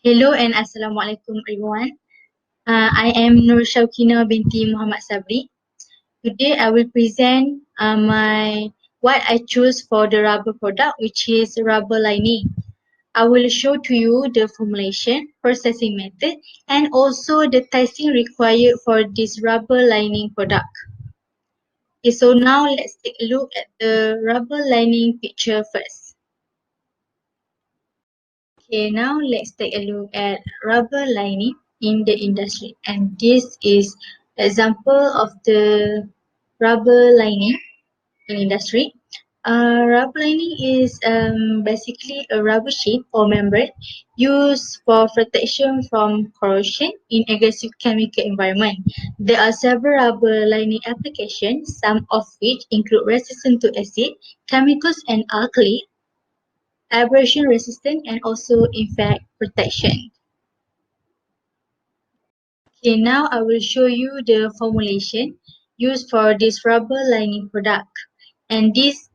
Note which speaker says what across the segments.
Speaker 1: Hello and Assalamualaikum everyone. I am Nur Shaukina binti Muhammad Sabri. Today I will present what I choose for the rubber product, which is rubber lining. I will show to you the formulation, processing method, and also the testing required for this rubber lining product. Okay, so now let's take a look at the rubber lining picture first. Okay, now let's take a look at rubber lining in the industry. And this is example of the rubber lining in industry. Rubber lining is basically a rubber sheet or membrane used for protection from corrosion in aggressive chemical environment. There are several rubber lining applications, some of which include resistant to acid, chemicals and alkali, abrasion resistant and also infect protection. Okay, now I will show you the formulation used for this rubber lining product. And this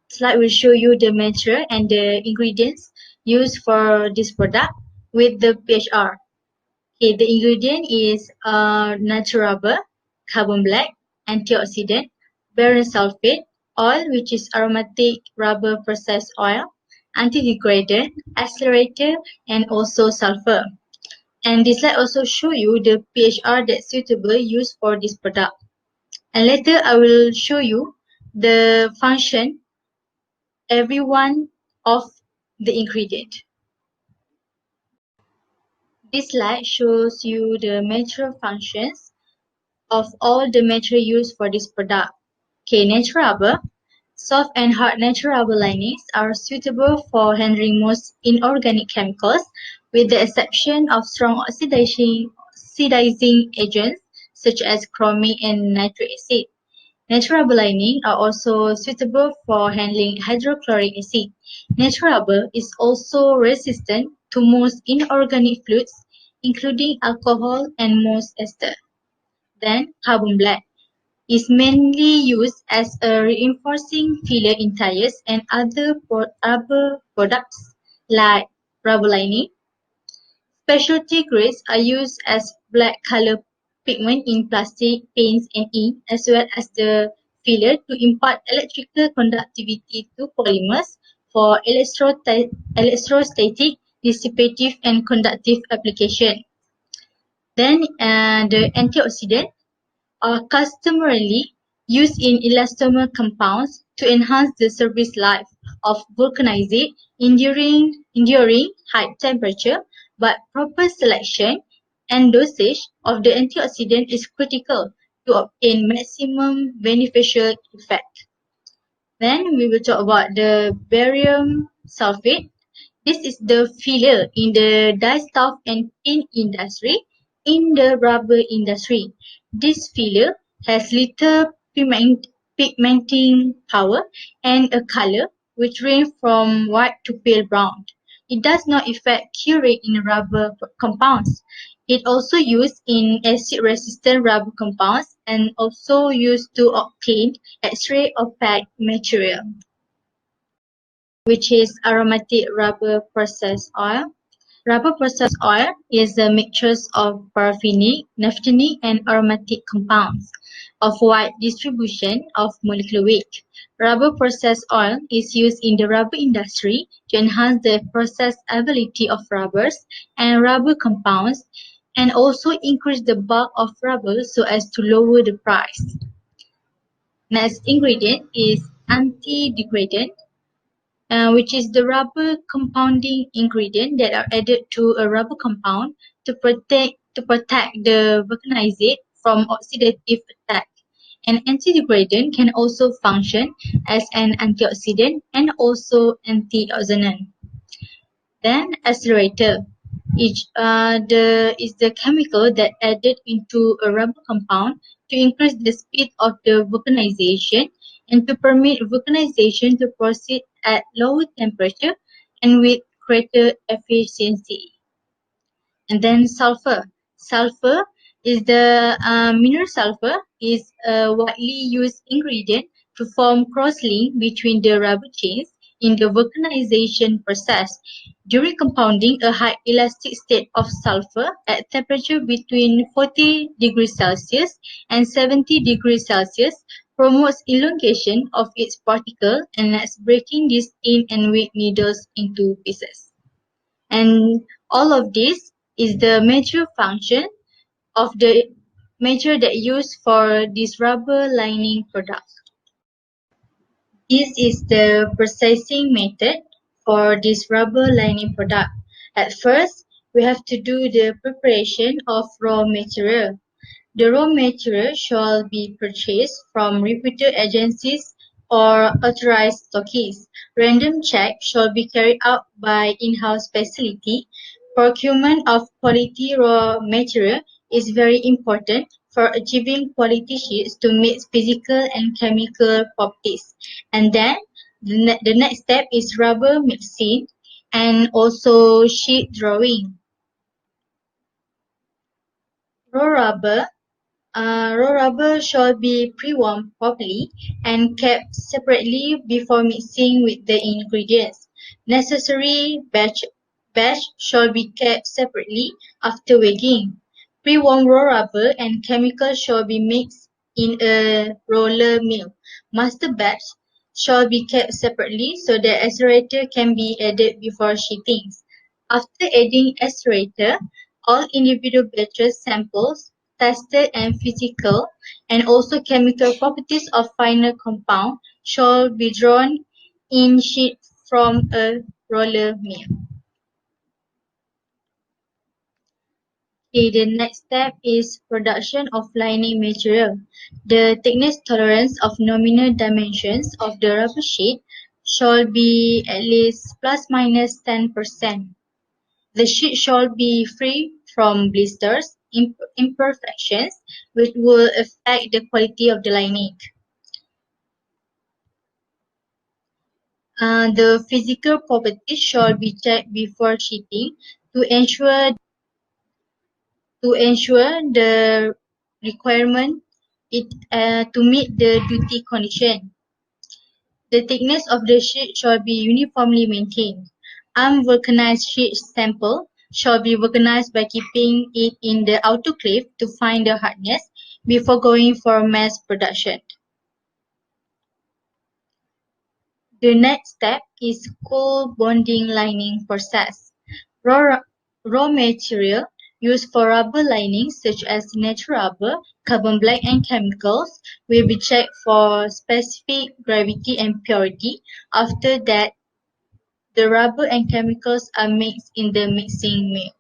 Speaker 1: slide will show you the material and the ingredients used for this product with the PHR. Okay, the ingredient is natural rubber, carbon black, antioxidant, barium sulfate, oil which is aromatic rubber process oil, anti-degradant, accelerator, and also sulfur. And this slide also show you the PHR that's suitable used for this product. And later I will show you the function every one of the ingredient. This slide shows you the material functions of all the material used for this product. Okay, natural rubber. Soft and hard natural rubber linings are suitable for handling most inorganic chemicals, with the exception of strong oxidizing agents such as chromic and nitric acid. Natural rubber linings are also suitable for handling hydrochloric acid. Natural rubber is also resistant to most inorganic fluids, including alcohol and most ester. Then, carbon black is mainly used as a reinforcing filler in tires and other rubber products like rubber lining. Specialty grades are used as black color pigment in plastic, paints and ink, as well as the filler to impart electrical conductivity to polymers for electrostatic, dissipative and conductive application. Then the antioxidant are customarily used in elastomer compounds to enhance the service life of vulcanized enduring high temperature, but proper selection and dosage of the antioxidant is critical to obtain maximum beneficial effect. Then we will talk about the barium sulfate. This is the filler in the dye stuff and paint industry in the rubber industry. This filler has little pigmenting power and a color which range from white to pale brown. It does not affect curing in rubber compounds. It also used in acid-resistant rubber compounds and also used to obtain X-ray opaque material, which is aromatic rubber process oil. Rubber process oil is a mixture of paraffinic, naphthenic, and aromatic compounds of wide distribution of molecular weight. Rubber process oil is used in the rubber industry to enhance the processability of rubbers and rubber compounds and also increase the bulk of rubber so as to lower the price. Next ingredient is anti-degradant, which is the rubber compounding ingredient that are added to a rubber compound to protect the vulcanized from oxidative attack. An anti-degradant can also function as an antioxidant and also antioxidant. Then accelerator is the chemical that added into a rubber compound to increase the speed of the vulcanization and to permit vulcanization to proceed at lower temperature and with greater efficiency. And then sulfur. Sulfur is the mineral sulfur is a widely used ingredient to form cross-link between the rubber chains in the vulcanization process. During compounding, a high elastic state of sulfur at temperature between 40 degrees Celsius and 70 degrees Celsius promotes elongation of its particle and lets breaking these thin and weak needles into pieces. And all of this is the major function of the method that used for this rubber lining product. This is the processing method for this rubber lining product. At first, we have to do the preparation of raw material. The raw material shall be purchased from reputed agencies or authorized stockists. Random check shall be carried out by in-house facility. Procurement of quality raw material is very important for achieving quality sheets to meet physical and chemical properties. And then the next step is rubber mixing and also sheet drawing. Raw rubber Raw rubber should be pre-warmed properly and kept separately before mixing with the ingredients. Necessary batch should be kept separately after weighing. Pre-warmed raw rubber and chemicals should be mixed in a roller mill. Master batch should be kept separately so that accelerator can be added before sheeting. After adding accelerator, all individual batches samples tested and physical and also chemical properties of final compound shall be drawn in sheet from a roller mill. Okay, the next step is production of lining material. The thickness tolerance of nominal dimensions of the rubber sheet shall be at least plus minus 10%. The sheet should be free from blisters, imperfections, which will affect the quality of the lining. The physical properties should be checked before sheeting to ensure the requirement to meet the duty condition. The thickness of the sheet should be uniformly maintained. Unvulcanized sheet sample should be vulcanized by keeping it in the autoclave to find the hardness before going for mass production. The next step is cold bonding lining process. Raw material used for rubber linings such as natural rubber, carbon black and chemicals will be checked for specific gravity and purity. After that, the rubber and chemicals are mixed in the mixing mill.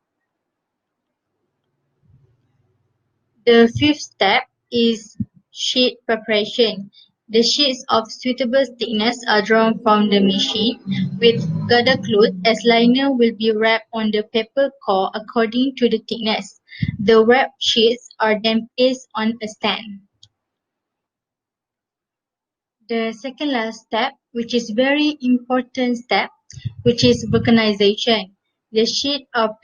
Speaker 1: The fifth step is sheet preparation. The sheets of suitable thickness are drawn from the machine with gather cloth as liner will be wrapped on the paper core according to the thickness. The wrapped sheets are then placed on a stand. The second last step, which is very important step, which is vulcanization. The sheets are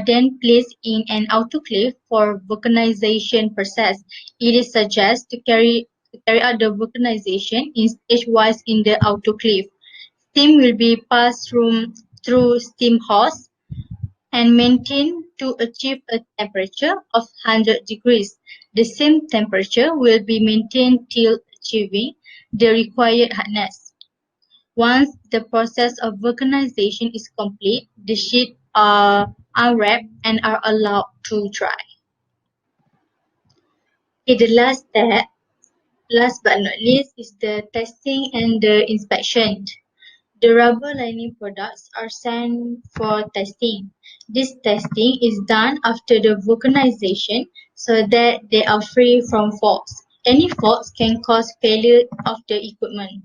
Speaker 1: then placed in an autoclave for vulcanization process. It is suggested to carry out the vulcanization in stage-wise in the autoclave. Steam will be passed through steam hose and maintained to achieve a temperature of 100 degrees. The same temperature will be maintained till achieving the required hardness. Once the process of vulcanization is complete, the sheets are unwrapped and are allowed to dry. Okay, the last step, last but not least, is the testing and the inspection. The rubber lining products are sent for testing. This testing is done after the vulcanization so that they are free from faults. Any faults can cause failure of the equipment.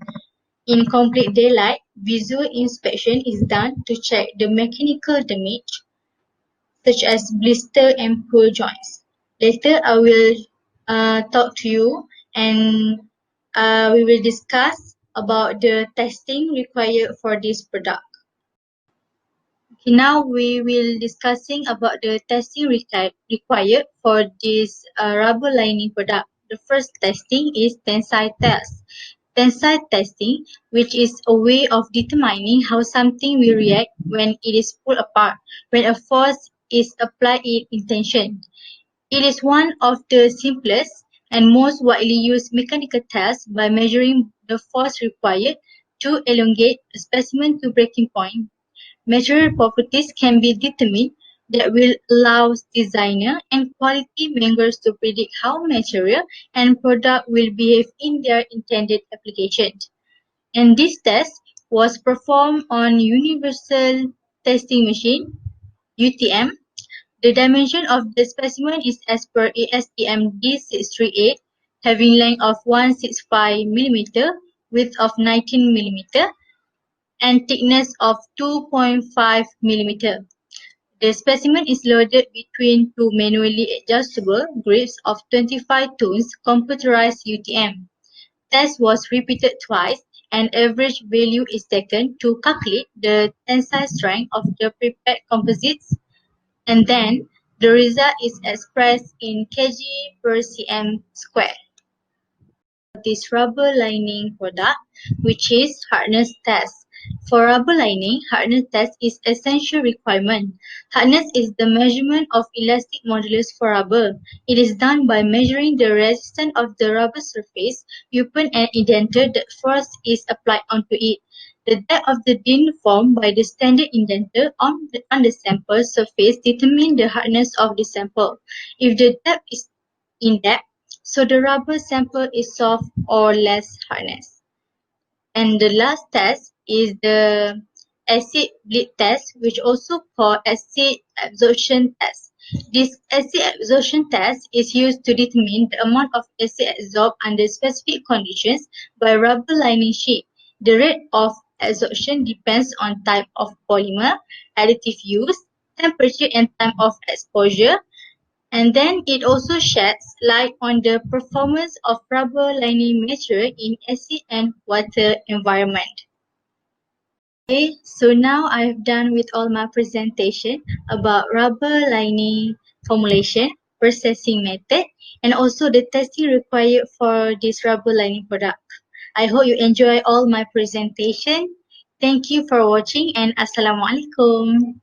Speaker 1: In complete daylight, visual inspection is done to check the mechanical damage such as blister and pull joints. Later, I will talk to you and we will discuss about the testing required for this product. Okay, now we will discussing about the testing required for this rubber lining product. The first testing is tensile test. tensile testing, which is a way of determining how something will react when it is pulled apart, when a force is applied in tension. It is one of the simplest and most widely used mechanical tests by measuring the force required to elongate a specimen to breaking point. Material properties can be determined that will allow designer and quality managers to predict how material and product will behave in their intended application. And this test was performed on Universal Testing Machine (UTM). The dimension of the specimen is as per ASTM D638, having length of 165 mm, width of 19 mm, and thickness of 2.5 mm. The specimen is loaded between two manually adjustable grips of 25 tons computerized UTM. Test was repeated twice, and average value is taken to calculate the tensile strength of the prepared composites, and then the result is expressed in kg per cm squared. This rubber lining product, which is hardness test. For rubber lining, hardness test is essential requirement. Hardness is the measurement of elastic modulus for rubber. It is done by measuring the resistance of the rubber surface upon an indenter that force is applied onto it. The depth of the dent formed by the standard indenter on the sample surface determines the hardness of the sample. If the depth is in depth, so the rubber sample is soft or less hardness. And the last test is the acid bleed test, which also called acid absorption test. This acid absorption test is used to determine the amount of acid absorbed under specific conditions by rubber lining sheet. The rate of absorption depends on type of polymer, additive used, temperature and time of exposure, and then it also sheds light on the performance of rubber lining material in acid and water environment. Okay, so now I've done with all my presentation about rubber lining formulation, processing method, and also the testing required for this rubber lining product. I hope you enjoy all my presentation. Thank you for watching and Assalamualaikum.